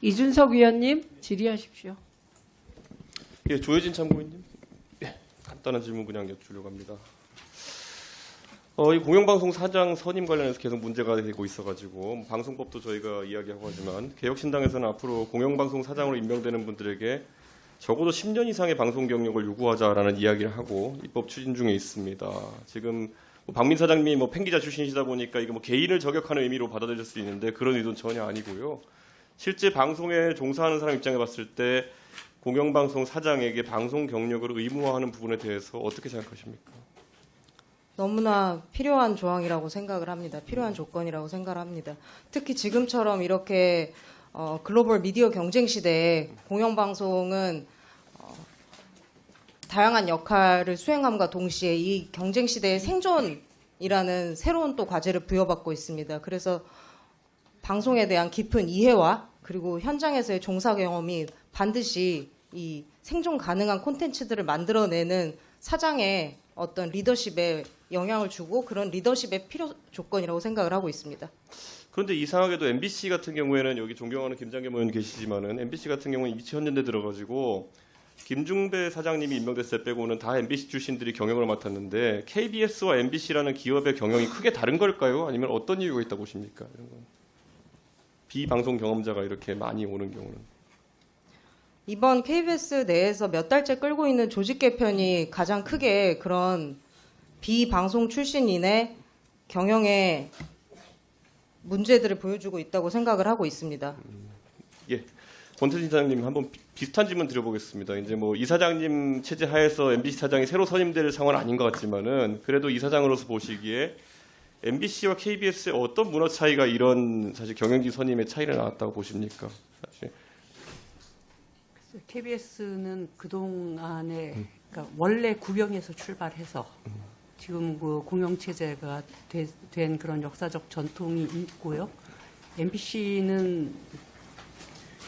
이준석 위원님 질의하십시오. 예, 조혜진 참고인님. 예, 간단한 질문 그냥 여쭈려고 합니다. 이 공영방송 사장 선임 관련해서 계속 문제가 되고 있어가지고 방송법도 저희가 이야기하고 하지만 개혁신당에서는 앞으로 공영방송 사장으로 임명되는 분들에게 적어도 10년 이상의 방송 경력을 요구하자라는 이야기를 하고 입법 추진 중에 있습니다. 지금 박민 사장님이 팬기자 출신이시다 보니까 이거 개인을 저격하는 의미로 받아들일 수 있는데 그런 의도는 전혀 아니고요. 실제 방송에 종사하는 사람 입장에 봤을 때 공영방송 사장에게 방송 경력을 의무화하는 부분에 대해서 어떻게 생각하십니까? 너무나 필요한 조항이라고 생각을 합니다. 필요한 조건이라고 생각을 합니다. 특히 지금처럼 이렇게 글로벌 미디어 경쟁 시대에 공영방송은 다양한 역할을 수행함과 동시에 이 경쟁 시대의 생존이라는 새로운 또 과제를 부여받고 있습니다. 그래서 방송에 대한 깊은 이해와 그리고 현장에서의 종사 경험이 반드시 이 생존 가능한 콘텐츠들을 만들어내는 사장의 어떤 리더십에 영향을 주고 그런 리더십의 필요 조건이라고 생각을 하고 있습니다. 그런데 이상하게도 MBC 같은 경우에는 여기 존경하는 김장겸 의원 계시지만은 MBC 같은 경우는 2000년대 들어가지고 김중배 사장님이 임명됐을 때 빼고는 다 MBC 출신들이 경영을 맡았는데 KBS와 MBC라는 기업의 경영이 크게 다른 걸까요? 아니면 어떤 이유가 있다고 보십니까? 이런 건. 비방송 경험자가 이렇게 많이 오는 경우는. 이번 KBS 내에서 몇 달째 끌고 있는 조직 개편이 가장 크게 그런 비방송 출신인의 경영에 문제들을 보여주고 있다고 생각을 하고 있습니다. 예, 권태진 사장님 한번 비슷한 질문 드려보겠습니다. 이제 이 사장님 체제 하에서 MBC 사장이 새로 선임될 상황은 아닌 것 같지만은 그래도 이 사장으로서 보시기에 MBC와 KBS의 어떤 문화 차이가 이런 사실 경영진 선임의 차이를 낳았다고 보십니까? 사실. KBS는 그동안에 그러니까 원래 구병에서 출발해서 지금 그 공영체제가 된 그런 역사적 전통이 있고요. MBC는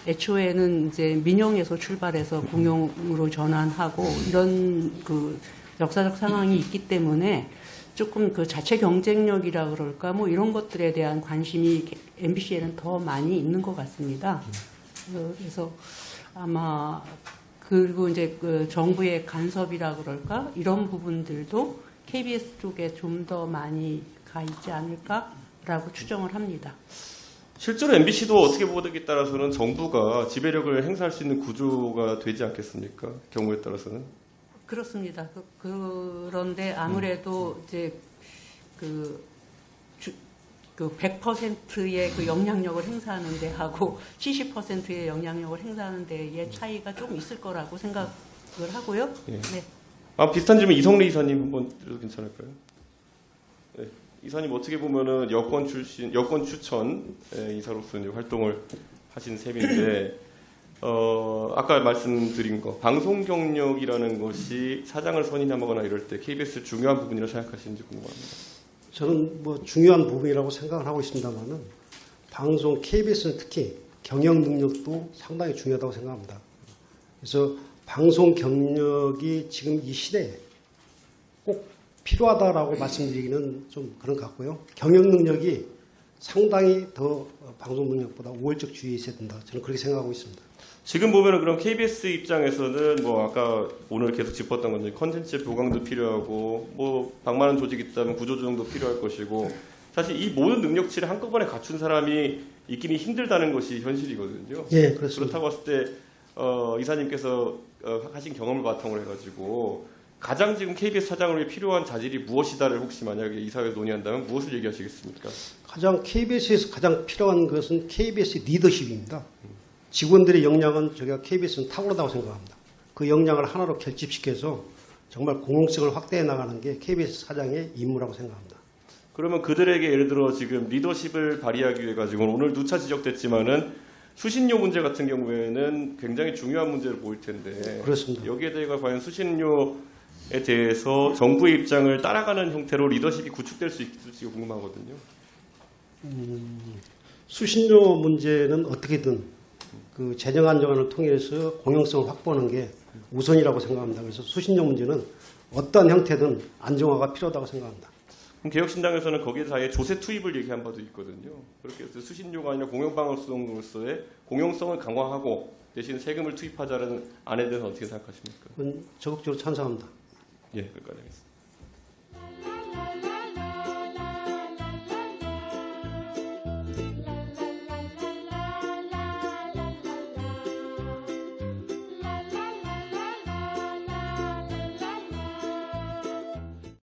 애초에는 이제 민영에서 출발해서 공영으로 전환하고 이런 그 역사적 상황이 있기 때문에 조금 그 자체 경쟁력이라 그럴까 이런 것들에 대한 관심이 MBC에는 더 많이 있는 것 같습니다. 그래서 아마 그리고 이제 그 정부의 간섭이라 그럴까 이런 부분들도 KBS 쪽에 좀 더 많이 가 있지 않을까라고 추정을 합니다. 실제로 MBC도 어떻게 보느냐에 따라서는 정부가 지배력을 행사할 수 있는 구조가 되지 않겠습니까? 경우에 따라서는. 그렇습니다. 그런데 아무래도 이제 그 100%의 그 영향력을 행사하는 데하고 70%의 영향력을 행사하는 데의 차이가 좀 있을 거라고 생각을 하고요. 예. 네. 비슷한 질문 이성래 이사님 한번 드려도 괜찮을까요? 네. 이사님 어떻게 보면은 여권 추천 이사로서 이제 활동을 하신 셈인데 아까 말씀드린 거 방송 경력이라는 것이 사장을 선임하거나 이럴 때 KBS 중요한 부분이라고 생각하시는지 궁금합니다. 저는 중요한 부분이라고 생각을 하고 있습니다만은 방송 KBS는 특히 경영 능력도 상당히 중요하다고 생각합니다. 그래서 방송 경력이 지금 이 시대에 꼭 필요하다라고 말씀드리기는 좀 그런 것 같고요. 경영 능력이 상당히 더 방송 능력보다 우월적 주의에 있어야 된다. 저는 그렇게 생각하고 있습니다. 지금 보면은 그럼 KBS 입장에서는 아까 오늘 계속 짚었던 건데 컨텐츠 보강도 필요하고 방만한 조직이 있다면 구조조정도 필요할 것이고 사실 이 모든 능력치를 한꺼번에 갖춘 사람이 있기는 힘들다는 것이 현실이거든요. 예, 그렇습니다. 그렇다고 했을 때 이사님께서 하신 경험을 바탕으로 해가지고 가장 지금 KBS 사장을 위해 필요한 자질이 무엇이다를 혹시 만약에 이사회에서 논의한다면 무엇을 얘기하시겠습니까? KBS에서 가장 필요한 것은 KBS 리더십입니다. 직원들의 역량은 저희가 KBS는 탁월하다고 생각합니다. 그 역량을 하나로 결집시켜서 정말 공공성을 확대해 나가는 게 KBS 사장의 임무라고 생각합니다. 그러면 그들에게 예를 들어 지금 리더십을 발휘하기 위해 가지고 오늘 누차 지적됐지만은 수신료 문제 같은 경우에는 굉장히 중요한 문제로 보일 텐데 그렇습니다. 여기에 대해 과연 수신료에 대해서 정부의 입장을 따라가는 형태로 리더십이 구축될 수 있을지 궁금하거든요. 수신료 문제는 어떻게든 그 재정 안정화를 통해서 공영성을 확보하는 게 우선이라고 생각합니다. 그래서 수신료 문제는 어떠한 형태든 안정화가 필요하다고 생각합니다. 그럼 개혁신당에서는 거기에 아예 조세 투입을 얘기한 바도 있거든요. 그렇게 해서 수신료가 아니라 공영방송으로서의 공영성을 강화하고 대신 세금을 투입하자는 안에 대해서 어떻게 생각하십니까? 적극적으로 찬성합니다. 예, 여기까지 하겠습니다.